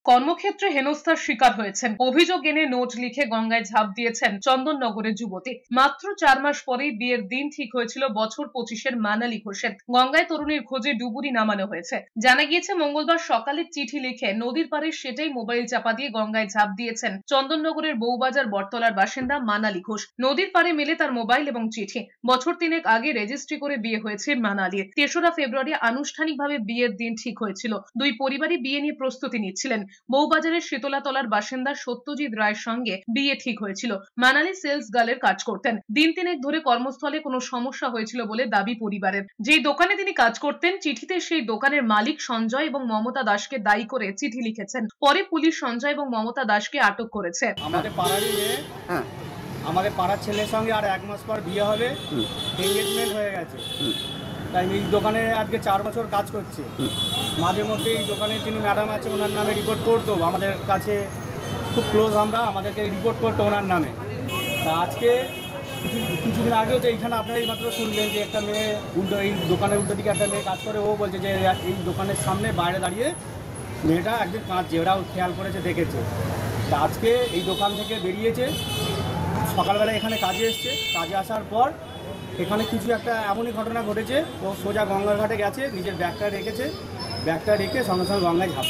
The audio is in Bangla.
কর্মক্ষেত্রে হেনস্থার শিকার হয়েছেন, অভিযোগ এনে নোট লিখে গঙ্গায় ঝাঁপ দিয়েছেন চন্দননগরের যুবতী। মাত্র 4 মাস পরেই বিয়ের দিন ঠিক হয়েছিল বছর 25-এর মানালি ঘোষের। গঙ্গায় তরুণীর খোঁজে ডুবুরি নামানো হয়েছে। জানা গিয়েছে মঙ্গলবার সকালে চিঠি লিখে নদীর পাড়ে সেটাই মোবাইল চাপা দিয়ে গঙ্গায় ঝাঁপ দিয়েছেন চন্দননগরের বউবাজার বটতলার বাসিন্দা মানালি ঘোষ। নদীর পাড়ে মেলে তার মোবাইল এবং চিঠি। বছর 3 আগে রেজিস্ট্রি করে বিয়ে হয়েছে মানালির। 3রা ফেব্রুয়ারি আনুষ্ঠানিকভাবে বিয়ের দিন ঠিক হয়েছিল। দুই পরিবারই বিয়ে নিয়ে প্রস্তুতি নিচ্ছিলেন। বউবাজারের শীতলাতলার বাসিন্দা সত্যজিৎ রায়ের সঙ্গে বিয়ে ঠিক হয়েছিল। মানালি সেলস গার্লের কাজ করতেন। দিন 3 ধরে কর্মস্থলে কোনো সমস্যা হয়েছিল বলে দাবি পরিবারের। যেই দোকানে তিনি কাজ করতেন, চিঠিতে সেই দোকানের মালিক সঞ্জয় এবং মমতা দাসকে দায়ী করে চিঠি লিখেছেন। পরে পুলিশ সঞ্জয় এবং মমতা দাসকে আটক করেছে। আমাদের পাড়ারই মেয়ে, আমাদের পাড়ার ছেলের সঙ্গে আর 1 মাস পর বিয়ে হবে, এঙ্গেজমেন্ট হয়ে গেছে। তাই এই দোকানে আজকে 4 বছর কাজ করছে। মাঝে মধ্যে এই দোকানে যিনি ম্যাডাম আছে ওনার নামে রিপোর্ট করতো, আমাদের কাছে খুব ক্লোজ, আমাদেরকে রিপোর্ট করতো ওনার নামে। তা আজকে কিছুদিন আগেও তো এইখানে আপনারা মাত্র শুনলেন যে একটা মেয়ে এই দোকানের উল্টো দিকে একটা মেয়ে কাজ করে, ও বলছে যে এই দোকানের সামনে বাইরে দাঁড়িয়ে মেয়েটা একদিন কাঁদছে, ওরাও খেয়াল করেছে, দেখেছে। তা আজকে এই দোকান থেকে বেরিয়েছে, সকালবেলা এখানে কাজে এসছে। কাজে আসার পর এখানে কিছু একটা এমনই ঘটনা ঘটেছে, ও সোজা গঙ্গার ঘাটে গেছে, নিজের ব্যাগটা রেখেছে, ব্যাগটা রেখে সঙ্গে সঙ্গে গঙ্গায় ঝাঁপ।